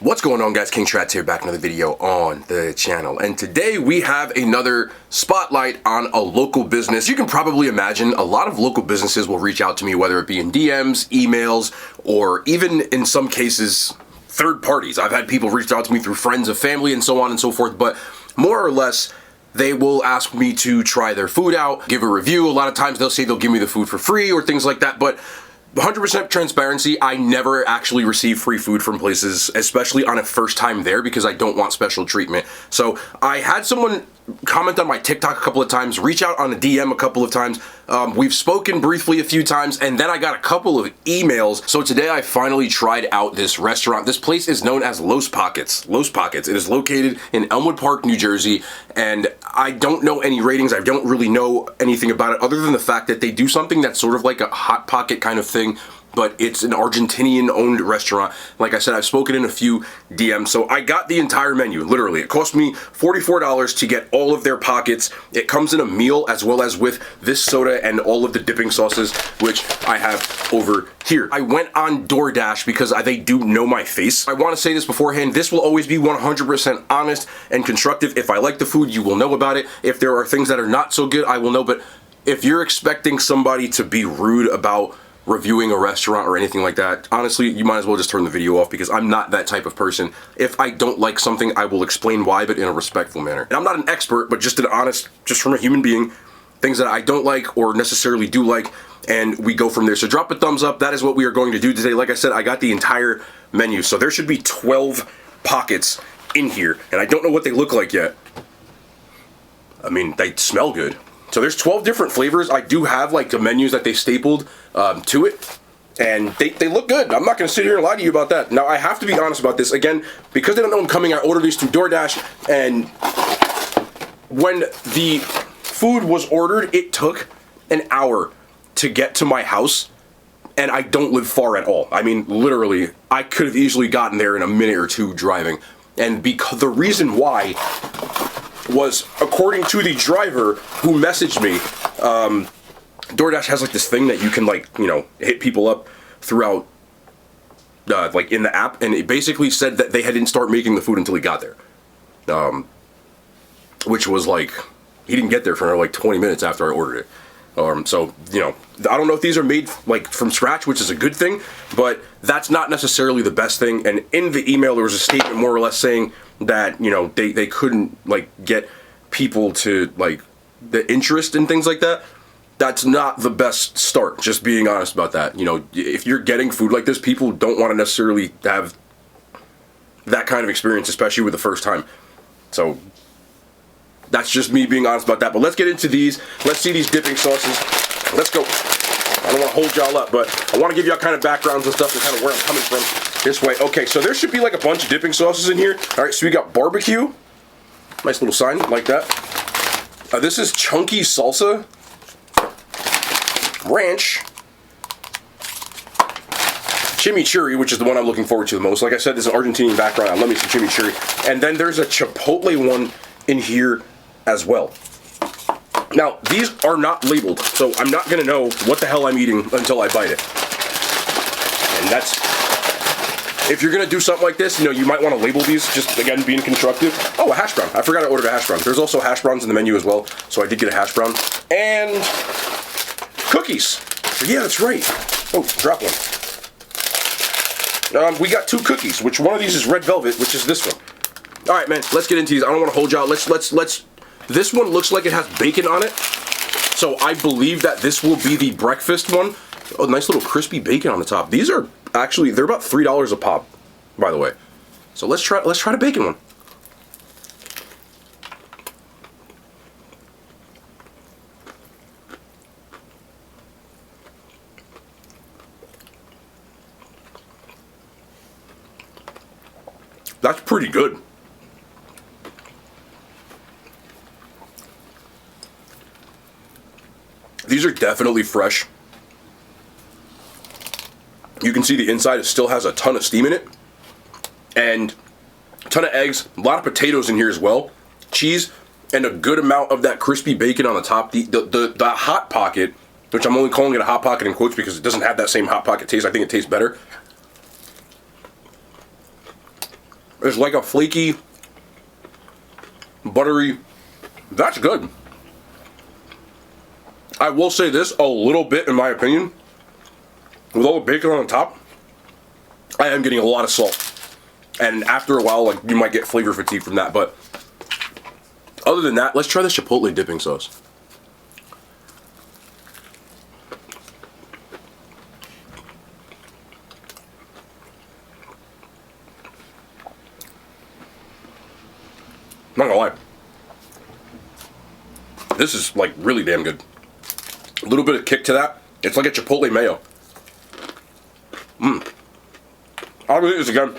What's going on, guys? King Trats here, back another video on the channel, and today we have another spotlight on a local business. You can probably imagine a lot of local businesses will reach out to me, whether it be in DMs, emails, or even in some cases third parties. I've had people reach out to me through friends of family and so on and so forth, but more or less they will ask me to try their food out, give a review. A lot of times they'll say they'll give me the food for free or things like that, but 100% transparency, I never actually receive free food from places, especially on a first time there, because I don't want special treatment. So I had someone comment on my TikTok a couple of times, reach out on a DM a couple of times. We've spoken briefly a few times, and then I got a couple of emails. So today I finally tried out this restaurant. This place is known as Los Pockets. Los Pockets. It is located in Elmwood Park, New Jersey, and I don't know any ratings. I don't really know anything about it other than the fact that they do something that's sort of like a Hot Pocket kind of thing, but it's an Argentinian-owned restaurant. Like I said, I've spoken in a few DMs, so I got the entire menu, literally. It cost me $44 to get all of their pockets. It comes in a meal as well as with this soda and all of the dipping sauces, which I have over here. I went on DoorDash because they do know my face. I want to say this beforehand, this will always be 100% honest and constructive. If I like the food, you will know about it. If there are things that are not so good, I will know, but if you're expecting somebody to be rude about reviewing a restaurant or anything like that, honestly, you might as well just turn the video off, because I'm not that type of person. If I don't like something, I will explain why, but in a respectful manner. And I'm not an expert, but just an honest, just from a human being, things that I don't like or necessarily do like, and we go from there. So drop a thumbs up. That is what we are going to do today. Like I said, I got the entire menu, so there should be 12 pockets in here, and I don't know what they look like yet. I mean, they smell good. So there's 12 different flavors. I do have like the menus that they stapled to it, and they look good. I'm not going to sit here and lie to you about that. Now, I have to be honest about this. Again, because they don't know I'm coming, I ordered these through DoorDash, and when the food was ordered, it took an hour to get to my house, and I don't live far at all. I mean, literally, I could have easily gotten there in a minute or two driving. And because the reason why was, according to the driver who messaged me, DoorDash has like this thing that you can, like, you know, hit people up throughout, like in the app, and it basically said that they didn't start making the food until he got there, which was like, he didn't get there for like 20 minutes after I ordered it. So, you know, I don't know if these are made like from scratch, which is a good thing, but that's not necessarily the best thing. And in the email, there was a statement more or less saying that, you know, they couldn't like get people to like the interest and things like that. That's not the best start, just being honest about that. You know, if you're getting food like this, people don't want to necessarily have that kind of experience, especially with the first time. So that's just me being honest about that. But let's get into these. Let's see these dipping sauces. Let's go. I don't want to hold y'all up, but I want to give y'all kind of backgrounds and stuff and kind of where I'm coming from this way. Okay, so there should be like a bunch of dipping sauces in here. All right, so we got barbecue. Nice little sign like that. This is chunky salsa. Ranch. Chimichurri, which is the one I'm looking forward to the most. Like I said, there's an Argentinian background. I love me some chimichurri. And then there's a chipotle one in here as well. Now, these are not labeled, so I'm not going to know what the hell I'm eating until I bite it. And that's, if you're going to do something like this, you know, you might want to label these, just, again, being constructive. Oh, a hash brown. I forgot I ordered a hash brown. There's also hash browns in the menu as well, so I did get a hash brown. And cookies. Yeah, that's right. Oh, drop one. We got 2 cookies, which one of these is red velvet, which is this one. All right, man, let's get into these. I don't want to hold y'all. Let's. This one looks like it has bacon on it, so I believe that this will be the breakfast one. Oh, nice little crispy bacon on the top. These are actually, they're about $3 a pop, by the way. So let's try the bacon one. That's pretty good. These are definitely fresh. You can see the inside, it still has a ton of steam in it. And a ton of eggs, a lot of potatoes in here as well. Cheese, and a good amount of that crispy bacon on the top. The Hot Pocket, which I'm only calling it a Hot Pocket in quotes because it doesn't have that same Hot Pocket taste. I think it tastes better. It's like a flaky, buttery, that's good. I will say this, a little bit in my opinion, with all the bacon on the top, I am getting a lot of salt. And after a while, like, you might get flavor fatigue from that, but other than that, let's try the chipotle dipping sauce. Not gonna lie, this is like really damn good. A little bit of kick to that. It's like a chipotle mayo. I'll do this again.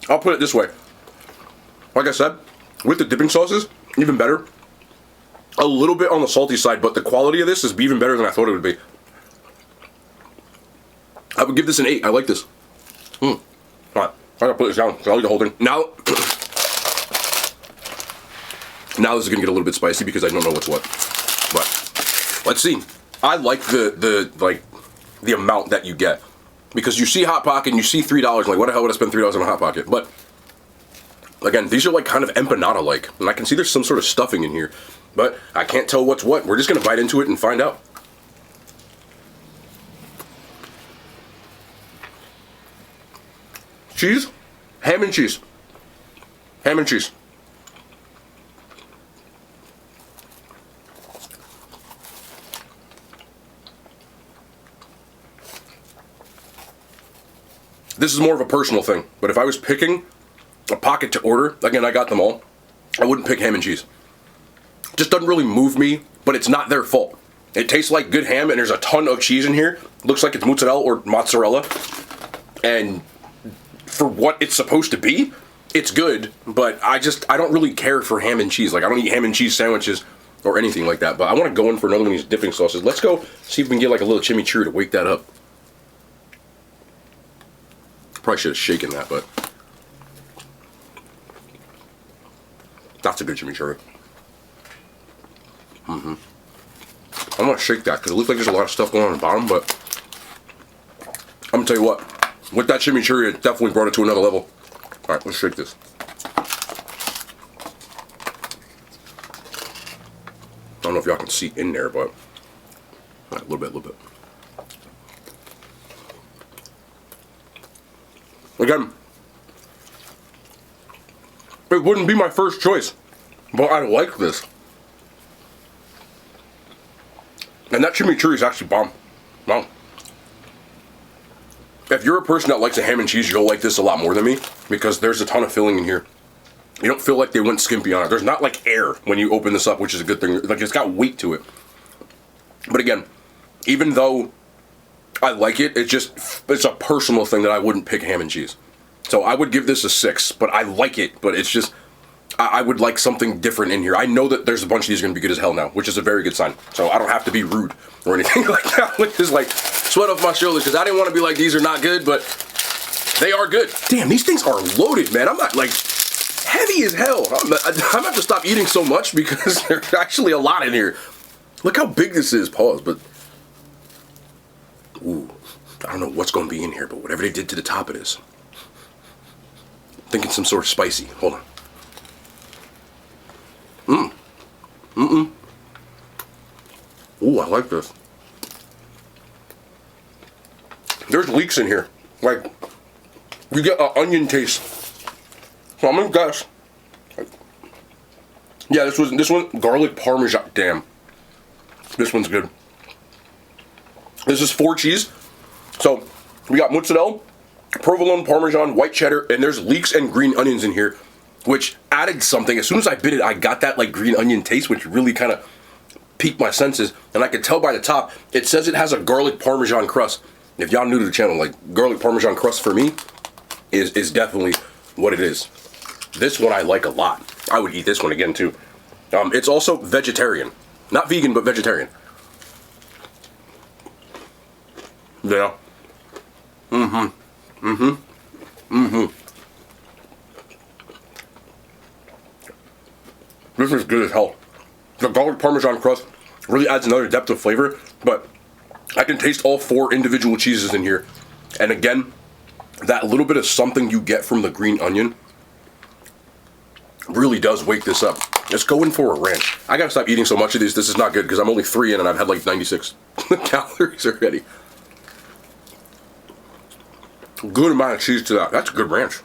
I'll put it this way. Like I said, with the dipping sauces, even better. A little bit on the salty side, but the quality of this is even better than I thought it would be. I would give this an 8. I like this. Alright, I gotta put this down, so I'll eat the whole thing. Now this is gonna get a little bit spicy because I don't know what's what. But let's see. I like the amount that you get. Because you see Hot Pocket and you see $3, like, what the hell would I spend $3 on a Hot Pocket? But again, these are like kind of empanada-like, and I can see there's some sort of stuffing in here, but I can't tell what's what. We're just gonna bite into it and find out. Cheese, ham and cheese, ham and cheese. This is more of a personal thing, but if I was picking a pocket to order, again, I got them all, I wouldn't pick ham and cheese. Just doesn't really move me, but it's not their fault. It tastes like good ham, and there's a ton of cheese in here. Looks like it's mozzarella or mozzarella, and for what it's supposed to be, it's good, but I don't really care for ham and cheese. Like, I don't eat ham and cheese sandwiches or anything like that, but I want to go in for another one of these dipping sauces. Let's go see if we can get like a little chimichurri to wake that up. Probably should have shaken that, but that's a good chimichurri. I'm gonna shake that because it looks like there's a lot of stuff going on the bottom, but I'm gonna tell you what, with that chimichurri, it definitely brought it to another level. All right, let's shake this. I don't know if y'all can see in there, but all right, a little bit. Again, it wouldn't be my first choice, but I like this. And that chimichurri is actually bomb. Wow. If you're a person that likes a ham and cheese, you'll like this a lot more than me, because there's a ton of filling in here. You don't feel like they went skimpy on it. There's not like air when you open this up, which is a good thing. Like, it's got weight to it. But again, even though I like it, it's a personal thing that I wouldn't pick ham and cheese. So I would give this a 6, but I like it, but it's just, I would like something different in here. I know that there's a bunch of these going to be good as hell now, which is a very good sign. So I don't have to be rude or anything like that. Like, just like sweat off my shoulders, because I didn't want to be like, these are not good, but they are good. Damn, these things are loaded, man. I'm not like heavy as hell. I'm gonna have to stop eating so much because there's actually a lot in here. Look how big this is. Pause, but ooh, I don't know what's going to be in here, but whatever they did to the top, it is. Thinking some sort of spicy. Hold on. Ooh, I like this. There's leeks in here. Like, you get an onion taste. So I'm gonna guess. Yeah, this one garlic parmesan. Damn, this one's good. This is 4 cheese. So we got mozzarella, provolone, parmesan, white cheddar, and there's leeks and green onions in here, which added something. As soon as I bit it, I got that like green onion taste, which really kind of piqued my senses. And I could tell by the top, it says it has a garlic parmesan crust. If y'all new to the channel, like, garlic parmesan crust for me is definitely what it is. This one I like a lot. I would eat this one again too. It's also vegetarian. Not vegan, but vegetarian. Yeah. This is good as hell. The garlic parmesan crust really adds another depth of flavor, but I can taste all 4 individual cheeses in here. And again, that little bit of something you get from the green onion really does wake this up. Let's go in for a ranch. I gotta stop eating so much of these. This is not good because I'm only 3 in and I've had like 96 calories already. Good amount of cheese to that. That's a good ranch.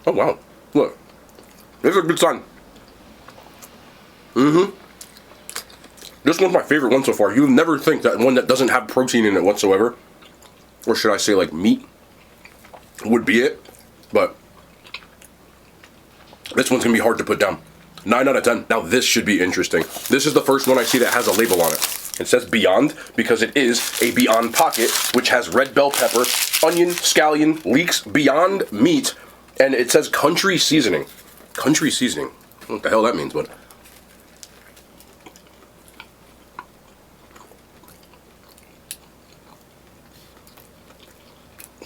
Oh wow. Look. This is a good sign. This one's my favorite one so far. You would never think that one that doesn't have protein in it whatsoever, or should I say like meat, would be it. But this one's gonna be hard to put down. 9 out of 10. Now this should be interesting. This is the first one I see that has a label on it. It says Beyond because it is a Beyond pocket, which has red bell pepper, onion, scallion, leeks, Beyond meat, and it says country seasoning. Country seasoning. What the hell that means, but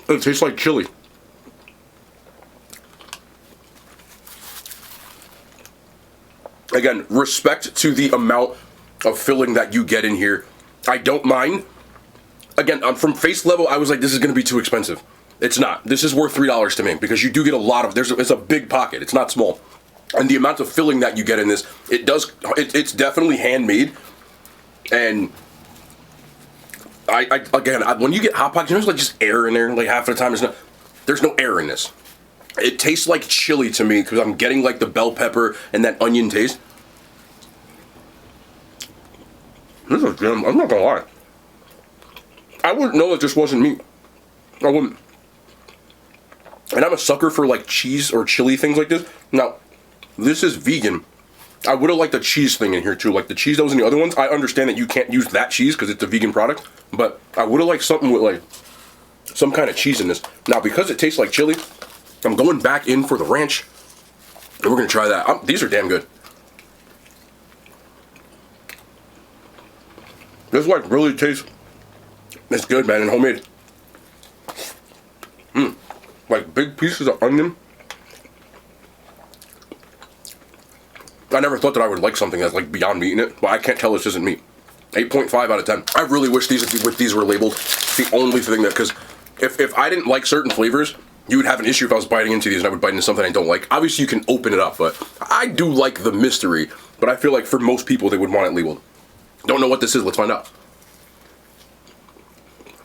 it tastes like chili. Again, respect to the amount of filling that you get in here. I don't mind. Again, from face level, I was like, this is going to be too expensive. It's not. This is worth $3 to me because you do get a lot of, it's a big pocket. It's not small. And the amount of filling that you get in this, it's definitely handmade. And when you get Hot Pockets, there's like just air in there. Like half of the time, there's no air in this. It tastes like chili to me because I'm getting like the bell pepper and that onion taste. This is damn, I'm not gonna lie. I wouldn't know that this wasn't meat. I wouldn't. And I'm a sucker for like cheese or chili things like this. Now, this is vegan. I would have liked the cheese thing in here too. Like the cheese that was in the other ones, I understand that you can't use that cheese because it's a vegan product. But I would have liked something with like some kind of cheese in this. Now, because it tastes like chili, I'm going back in for the ranch. And we're going to try that. These are damn good. This like really tastes, it's good, man, and homemade. Like big pieces of onion. I never thought that I would like something that's like Beyond Meat in it, but I can't tell this isn't meat. 8.5 out of 10. I really wish these were labeled. It's the only thing that, because if I didn't like certain flavors, you would have an issue if I was biting into these and I would bite into something I don't like. Obviously, you can open it up, but I do like the mystery. But I feel like for most people, they would want it labeled. Don't know what this is. Let's find out.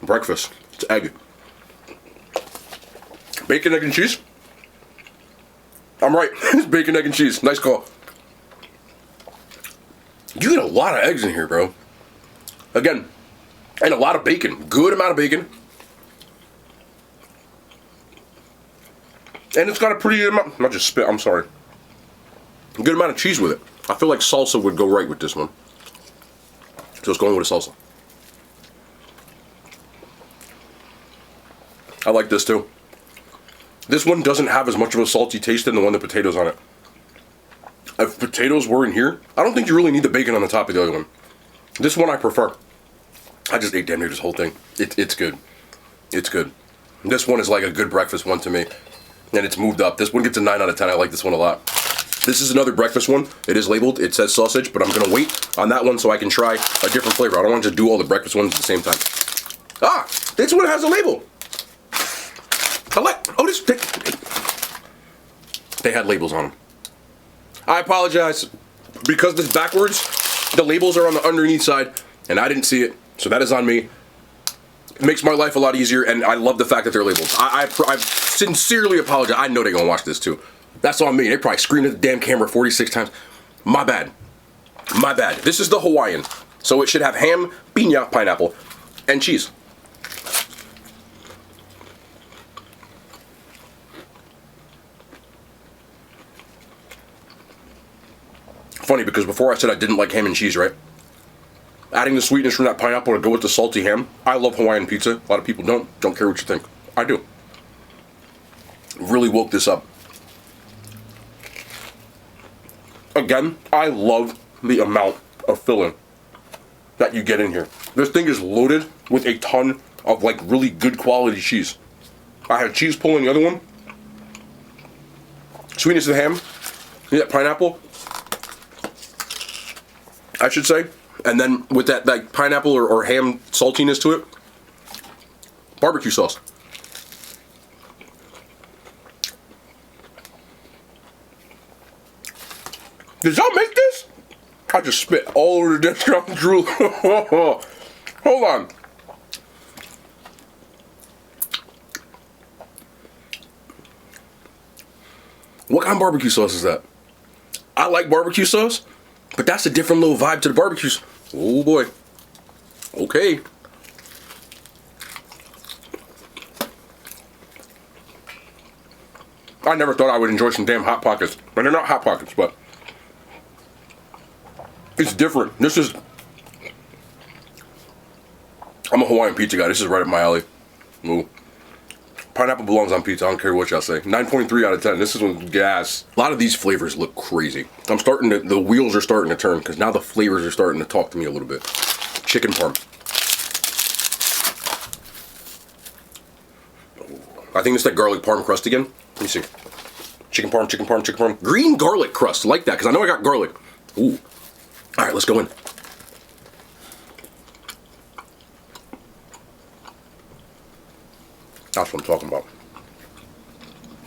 Breakfast. It's egg. Bacon, egg, and cheese? I'm right. It's bacon, egg, and cheese. Nice call. You get a lot of eggs in here, bro. Again, and a lot of bacon. Good amount of bacon. And it's got a pretty amount, not just spit, I'm sorry. A good amount of cheese with it. I feel like salsa would go right with this one. So it's going with a salsa. I like this too. This one doesn't have as much of a salty taste than the one with potatoes on it. If potatoes were in here, I don't think you really need the bacon on the top of the other one. This one I prefer. I just ate damn near this whole thing. It's good. It's good. This one is like a good breakfast one to me. And it's moved up. This one gets a 9 out of 10. I like this one a lot. This is another breakfast one. It is labeled. It says sausage, but I'm going to wait on that one so I can try a different flavor. I don't want to just do all the breakfast ones at the same time. Ah! This one has a label. Oh, they had labels on them. I apologize. Because this is backwards, the labels are on the underneath side, and I didn't see it, so that is on me. It makes my life a lot easier, and I love the fact that they're labeled. I sincerely apologize. I know they're going to watch this, too. That's on me. They probably screamed at the damn camera 46 times. My bad. My bad. This is the Hawaiian, so it should have ham, piña, pineapple, and cheese. Funny, because before I said I didn't like ham and cheese, right? Adding the sweetness from that pineapple to go with the salty ham. I love Hawaiian pizza. A lot of people don't. Don't care what you think. I do. Really woke this up. Again, I love the amount of filling that you get in here. This thing is loaded with a ton of like really good quality cheese. I had cheese pull in the other one. Sweetness of the ham. See that pineapple? I should say. And then with that like pineapple or ham saltiness to it, barbecue sauce. Did y'all make this? I just spit all over the dish. I'm drooling. Hold on. What kind of barbecue sauce is that? I like barbecue sauce, but that's a different little vibe to the barbecue. Oh boy. Okay. I never thought I would enjoy some damn Hot Pockets. But they're not Hot Pockets, but it's different. This is... I'm a Hawaiian pizza guy. This is right up my alley. Ooh. Pineapple belongs on pizza. I don't care what y'all say. 9.3 out of 10. This is one gas. A lot of these flavors look crazy. I'm starting to... The wheels are starting to turn because now the flavors are starting to talk to me a little bit. Chicken parm. I think it's that garlic parm crust again. Let me see. Chicken parm, chicken parm, chicken parm. Green garlic crust. I like that because I know I got garlic. Ooh. All right, let's go in. That's what I'm talking about.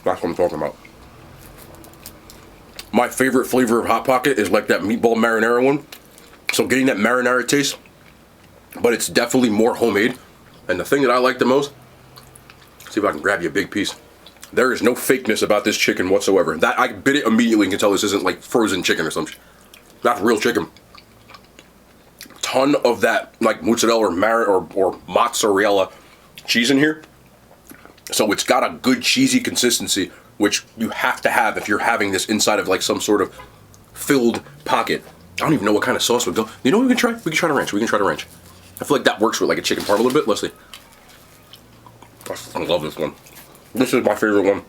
That's what I'm talking about. My favorite flavor of Hot Pocket is like that meatball marinara one. So getting that marinara taste, but it's definitely more homemade. And the thing that I like the most, see if I can grab you a big piece. There is no fakeness about this chicken whatsoever. That I bit it immediately and can tell this isn't like frozen chicken or something. That's real chicken. Ton of that like mozzarella or mozzarella cheese in here. So it's got a good cheesy consistency, which you have to have if you're having this inside of like some sort of filled pocket. I don't even know what kind of sauce would go. You know what we can try? We can try the ranch. We can try the ranch. I feel like that works with like a chicken parm a little bit. Let's see. I love this one. This is my favorite one.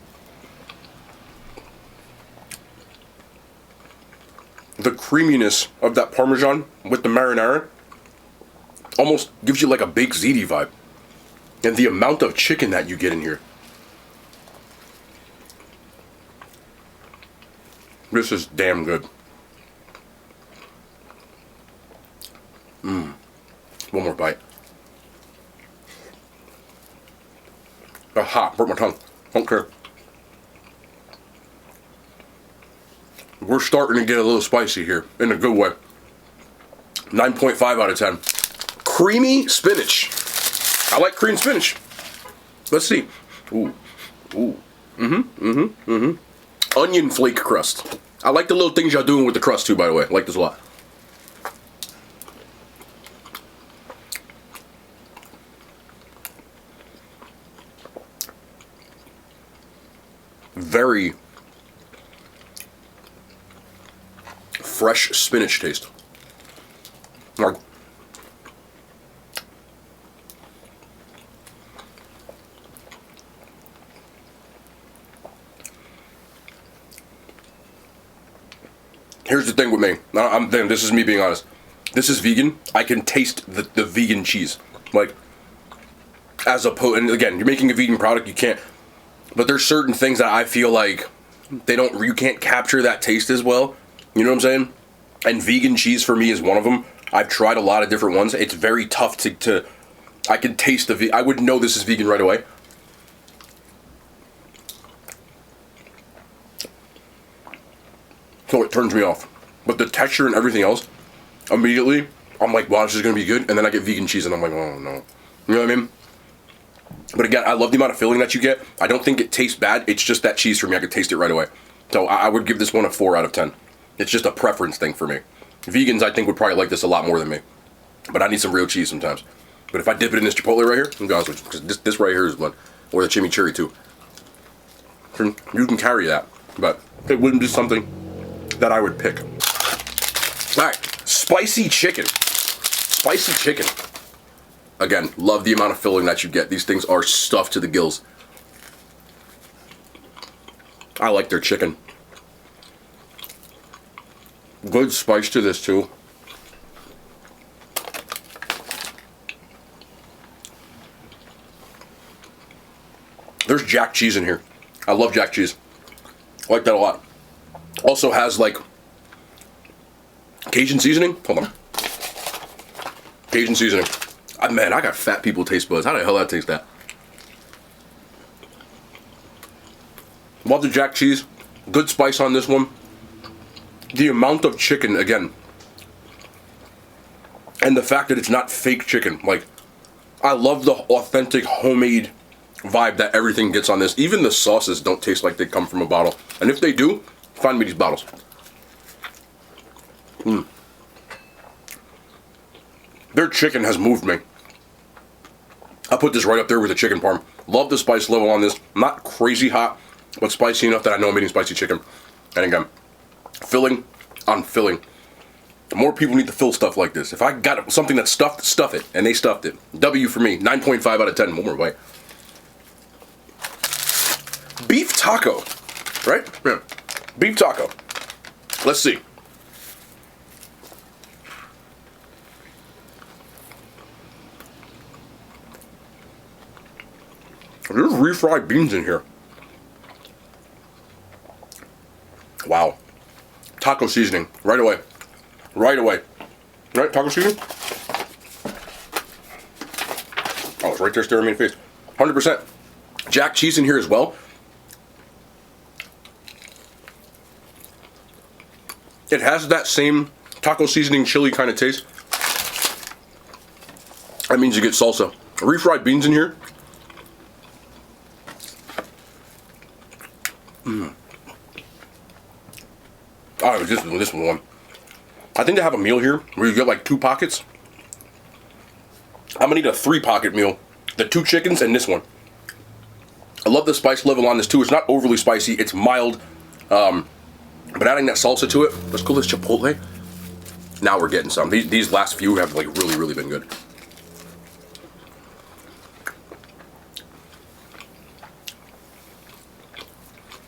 The creaminess of that Parmesan with the marinara almost gives you like a baked ziti vibe. And the amount of chicken that you get in here. This is damn good. One more bite. Hot, broke my tongue. Don't care. We're starting to get a little spicy here, in a good way. 9.5 out of 10. Creamy spinach. I like cream spinach. Let's see. Ooh. Ooh. Onion flake crust. I like the little things y'all doing with the crust too, by the way. I like this a lot. Very fresh spinach taste. Like, here's the thing with me. This is me being honest. This is vegan. I can taste the vegan cheese. Like, as opposed, and again, you're making a vegan product, you can't. But there's certain things that I feel like you can't capture that taste as well. You know what I'm saying? And vegan cheese for me is one of them. I've tried a lot of different ones. It's very tough to I can taste I would know this is vegan right away. So it turns me off. But the texture and everything else, immediately, I'm like, wow, this is going to be good. And then I get vegan cheese and I'm like, oh no. You know what I mean? But again, I love the amount of filling that you get. I don't think it tastes bad. It's just that cheese for me. I could taste it right away. So I would give this one a 4 out of 10. It's just a preference thing for me. Vegans, I think, would probably like this a lot more than me. But I need some real cheese sometimes. But if I dip it in this Chipotle right here, I'm be honest with you, because this right here is one. Or the chimichurri too. You can carry that. But it wouldn't be something that I would pick. Alright, spicy chicken. Spicy chicken. Again, love the amount of filling that you get. These things are stuffed to the gills. I like their chicken. Good spice to this too. There's jack cheese in here. I love jack cheese. I like that a lot. Also has like Cajun seasoning. Hold on. Cajun seasoning. Man, I got fat people taste buds. How the hell that taste that? Love the jack cheese. Good spice on this one. the amount of chicken, again, and the fact that it's not fake chicken. Like, I love the authentic homemade vibe that everything gets on this. Even the sauces don't taste like they come from a bottle. And if they do, find me these bottles. Their chicken has moved me. I put this right up there with the chicken parm. Love the spice level on this. Not crazy hot, but spicy enough that I know I'm eating spicy chicken. And again, filling on filling. More people need to fill stuff like this. If I got something that's stuffed, stuff it. And they stuffed it. W for me. 9.5 out of 10. One more bite. Beef taco. Right? Yeah. Beef taco. Let's see. There's refried beans in here. Wow. Taco seasoning. Right away. Right away. Right? Taco seasoning? Oh, it's right there staring me in the face. 100%. Jack cheese in here as well. It has that same taco seasoning chili kind of taste. That means you get salsa. Refried beans in here. Oh, this one. I think they have a meal here where you get like 2 pockets. I'm gonna need a 3-pocket meal. The 2 chickens and this one. I love the spice level on this too. It's not overly spicy. It's mild. But adding that salsa to it. Let's call this chipotle. Now we're getting some. These last few have like really been good.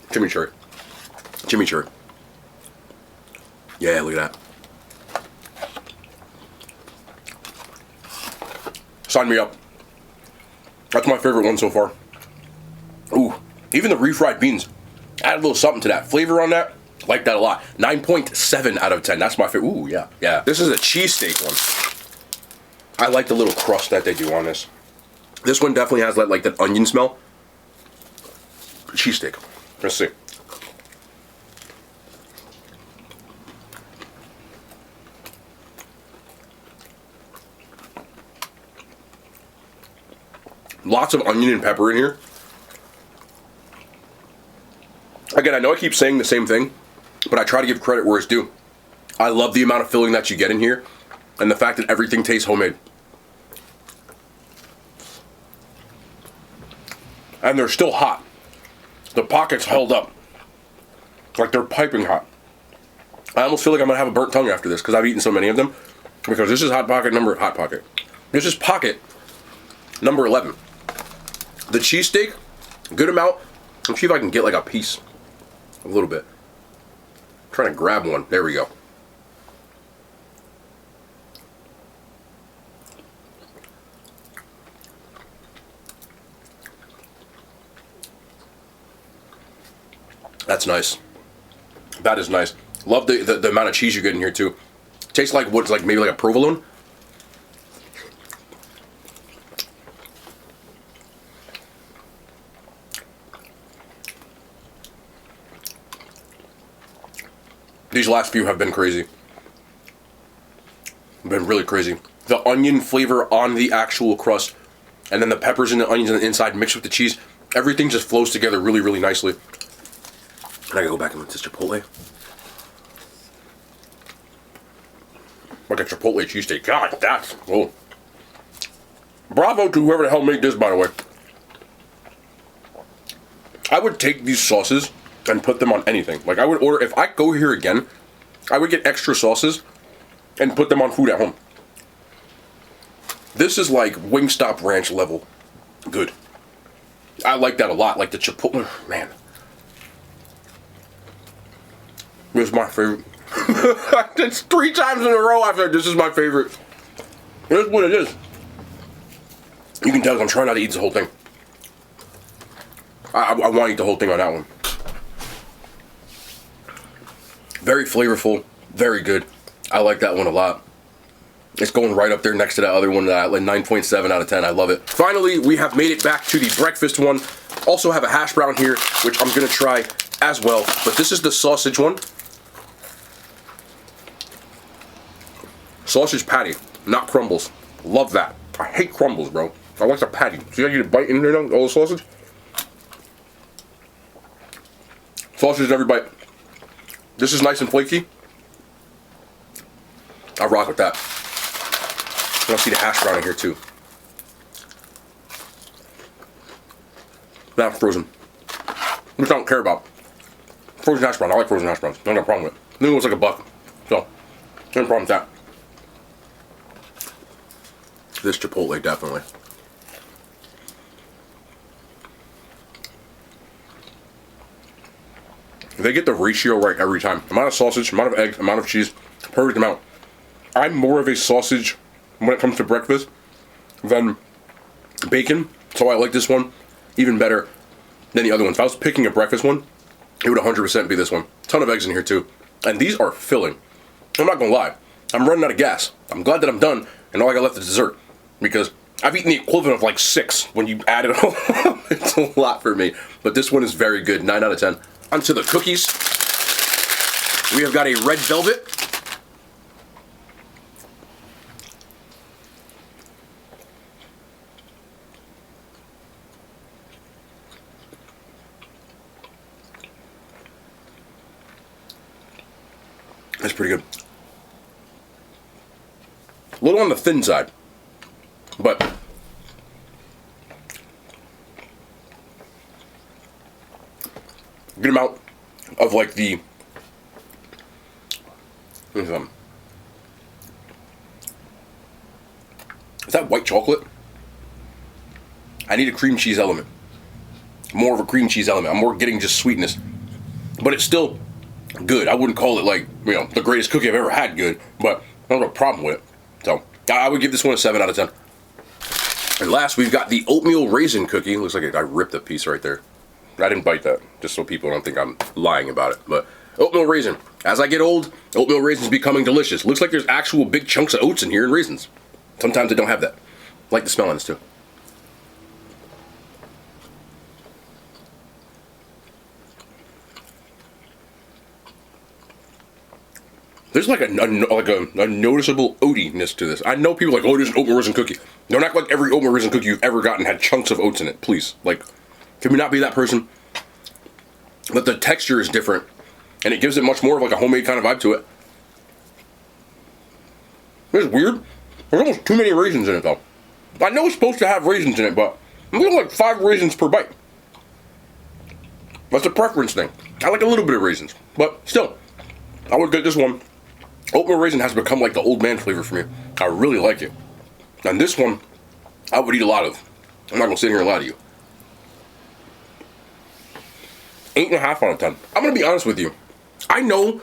Chimichurri. Chimichurri. Yeah, look at that. Sign me up. That's my favorite one so far. Ooh, even the refried beans. Add a little something to that. Flavor on that. Like that a lot. 9.7 out of 10. That's my favorite. Ooh, yeah. Yeah. This is a cheesesteak one. I like the little crust that they do on this. This one definitely has like that onion smell. Cheesesteak. Let's see. Lots of onion and pepper in here. Again, I know I keep saying the same thing, but I try to give credit where it's due. I love the amount of filling that you get in here, and the fact that everything tastes homemade. And they're still hot. The pockets held up. Like they're piping hot. I almost feel like I'm gonna have a burnt tongue after this because I've eaten so many of them. Because this is hot pocket number hot pocket. This is pocket number 11. The cheesesteak, good amount. Let's see if I can get like a piece. A little bit. I'm trying to grab one. There we go. That's nice. That is nice. Love the amount of cheese you get in here too. Tastes like what's like maybe like a provolone. These last few have been crazy. Been really crazy. The onion flavor on the actual crust, and then the peppers and the onions on the inside mixed with the cheese. Everything just flows together really nicely. And I gotta go back and with this chipotle. Like a chipotle cheesesteak. God, that's cool. Bravo to whoever the hell made this, by the way. I would take these sauces and put them on anything. Like I would order, if I go here again, I would get extra sauces and put them on food at home. This is like Wingstop Ranch level good. I like that a lot. Like the chipotle, man. This is my favorite. It's 3 times in a row I've said this is my favorite. Here's what it is. You can tell I'm trying not to eat the whole thing. I want to eat the whole thing on that one. Very flavorful, very good. I like that one a lot. It's going right up there next to that other one, like 9.7 out of 10. I love it. Finally, we have made it back to the breakfast one. Also have a hash brown here, which I'm gonna try as well. But this is the sausage one. Sausage patty, not crumbles. Love that. I hate crumbles, bro. I like the patty. See how you bite in there now, all the sausage? Sausage in every bite. This is nice and flaky. I rock with that. I see the hash brown in here too. Not frozen. Which I don't care about. Frozen hash brown. I like frozen hash browns. Don't have a problem with it. It looks like a buck. So, no problem with that. This Chipotle, definitely. They get the ratio right every time. Amount of sausage, amount of eggs, amount of cheese, perfect amount. I'm more of a sausage when it comes to breakfast than bacon, so I like this one even better than the other one. If I was picking a breakfast one, it would 100% be this one. Ton of eggs in here too. And these are filling. I'm not gonna lie. I'm running out of gas. I'm glad that I'm done, and all I got left is dessert. Because I've eaten the equivalent of like 6 when you add it all up. It's a lot for me. But this one is very good, 9 out of 10. Onto the cookies. We have got a red velvet. That's pretty good. A little on the thin side, but good amount of like the is that white chocolate? I need a cream cheese element. More of a cream cheese element. I'm more getting just sweetness, but it's still good. I wouldn't call it like, you know, the greatest cookie I've ever had good, but I don't have a problem with it. So I would give this one a 7 out of 10. And last, we've got the oatmeal raisin cookie. Looks like I ripped a piece right there. I didn't bite that, just so people don't think I'm lying about it. But oatmeal raisin. As I get old, oatmeal raisins becoming delicious. Looks like there's actual big chunks of oats in here and raisins. Sometimes I don't have that. I like the smell on this too. There's like a noticeable oatiness to this. I know people are like, oh, there's an oatmeal raisin cookie. Don't act like every oatmeal raisin cookie you've ever gotten had chunks of oats in it, please. Like, can we not be that person? But the texture is different, and it gives it much more of like a homemade kind of vibe to it. It's weird. There's almost too many raisins in it, though. I know it's supposed to have raisins in it, but I'm getting like 5 raisins per bite. That's a preference thing. I like a little bit of raisins, but still, I would get this one. Oatmeal raisin has become like the old man flavor for me. I really like it. And this one, I would eat a lot of. I'm not going to sit here and lie to you. 8.5 out of 10. I'm going to be honest with you. I know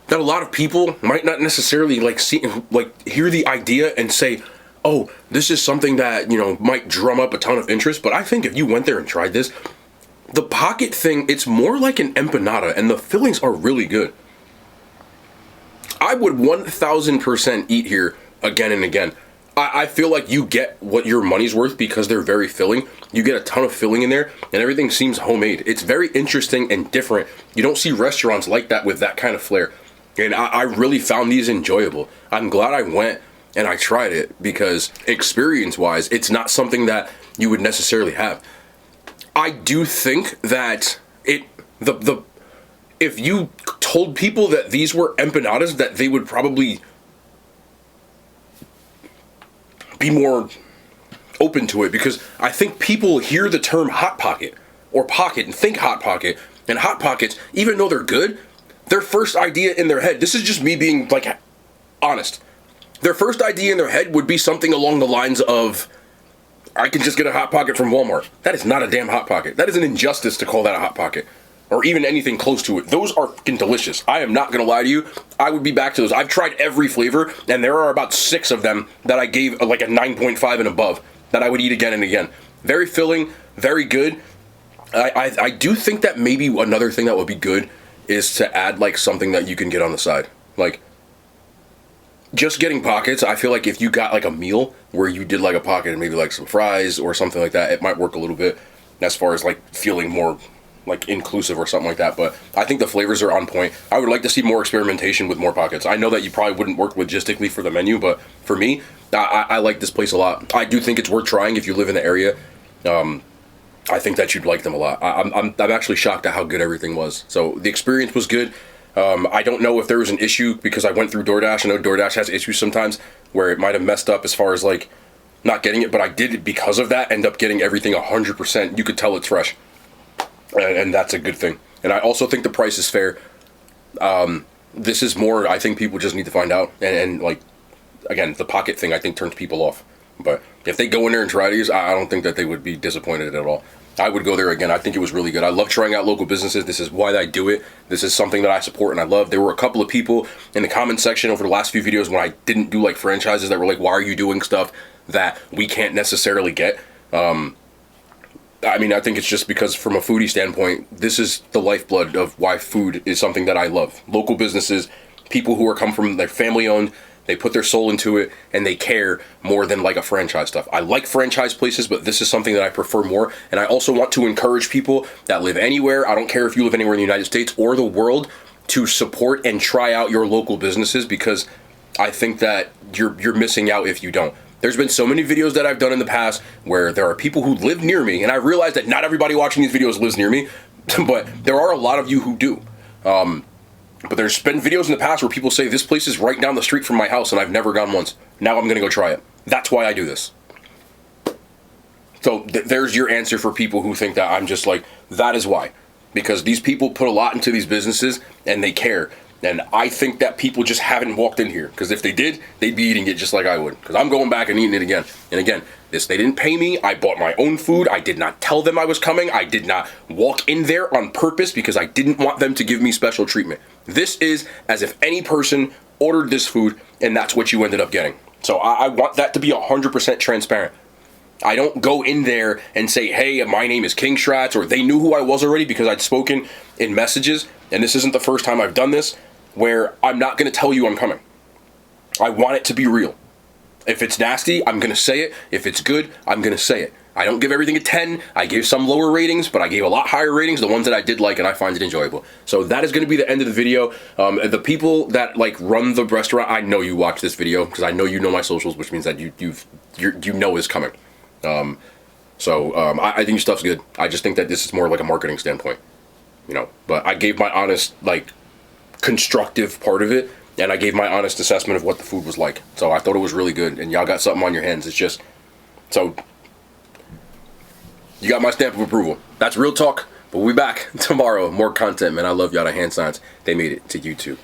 that a lot of people might not necessarily hear the idea and say, oh, this is something that, you know, might drum up a ton of interest. But I think if you went there and tried this, the pocket thing, it's more like an empanada, and the fillings are really good. I would 1,000% eat here again and again. I feel like you get what your money's worth because they're very filling. You get a ton of filling in there, and everything seems homemade. It's very interesting and different. You don't see restaurants like that with that kind of flair. And I really found these enjoyable. I'm glad I went and I tried it because experience-wise, it's not something that you would necessarily have. I do think that if you told people that these were empanadas, that they would probably be more open to it, because I think people hear the term Hot Pocket or pocket and think Hot Pocket, and Hot Pockets, even though they're good, their first idea in their head, this is just me being like honest, their first idea in their head would be something along the lines of, I can just get a Hot Pocket from Walmart. That is not a damn Hot Pocket. That is an injustice to call that a Hot Pocket, or even anything close to it. Those are fucking delicious. I am not gonna lie to you. I would be back to those. I've tried every flavor, and there are about 6 of them that I gave like a 9.5 and above that I would eat again and again. Very filling, very good. I do think that maybe another thing that would be good is to add like something that you can get on the side. Like, just getting pockets, I feel like if you got like a meal where you did like a pocket and maybe like some fries or something like that, it might work a little bit as far as like feeling more like inclusive or something like that, but I think the flavors are on point. I would like to see more experimentation with more pockets. I know that you probably wouldn't work logistically for the menu, but for me, I like this place a lot. I do think it's worth trying if you live in the area. I think that you'd like them a lot. I'm actually shocked at how good everything was. So the experience was good. I don't know if there was an issue because I went through DoorDash. I know DoorDash has issues sometimes where it might have messed up as far as like not getting it, but I did it because of that, end up getting everything 100%. You could tell it's fresh. And that's a good thing. And I also think the price is fair. This is more, I think people just need to find out. And like, again, the pocket thing I think turns people off. But if they go in there and try these, I don't think that they would be disappointed at all. I would go there again. I think it was really good. I love trying out local businesses. This is why I do it. This is something that I support and I love. There were a couple of people in the comment section over the last few videos when I didn't do like franchises that were like, why are you doing stuff that we can't necessarily get? I mean, I think it's just because from a foodie standpoint, this is the lifeblood of why food is something that I love. Local businesses, people who are come from, they're family owned, they put their soul into it, and they care more than like a franchise stuff. I like franchise places, but this is something that I prefer more. And I also want to encourage people that live anywhere, I don't care if you live anywhere in the United States or the world, to support and try out your local businesses, because I think that you're missing out if you don't. There's been so many videos that I've done in the past where there are people who live near me, and I realize that not everybody watching these videos lives near me, but there are a lot of you who do. But there's been videos in the past where people say, this place is right down the street from my house and I've never gone once. Now I'm going to go try it. That's why I do this. So there's your answer for people who think that I'm just like, that is why. Because these people put a lot into these businesses and they care. And I think that people just haven't walked in here. Because if they did, they'd be eating it just like I would. Because I'm going back and eating it again. And again, they didn't pay me. I bought my own food. I did not tell them I was coming. I did not walk in there on purpose because I didn't want them to give me special treatment. This is as if any person ordered this food and that's what you ended up getting. So I want that to be 100% transparent. I don't go in there and say, hey, my name is King Shrats, or they knew who I was already because I'd spoken in messages. And this isn't the first time I've done this, where I'm not going to tell you I'm coming. I want it to be real. If it's nasty, I'm going to say it. If it's good, I'm going to say it. I don't give everything a 10. I gave some lower ratings, but I gave a lot higher ratings, the ones that I did like and I find it enjoyable. So that is going to be the end of the video. The people that like run the restaurant, I know you watch this video because I know you know my socials, which means that you know is coming. I think your stuff's good. I just think that this is more like a marketing standpoint, you know. But I gave my honest, like, constructive part of it, and I gave my honest assessment of what the food was like. So I thought it was really good, and y'all got something on your hands. It's just, so you got my stamp of approval. That's real talk, but we'll be back tomorrow. More content, man. I love y'all. The hand signs, they made it to YouTube.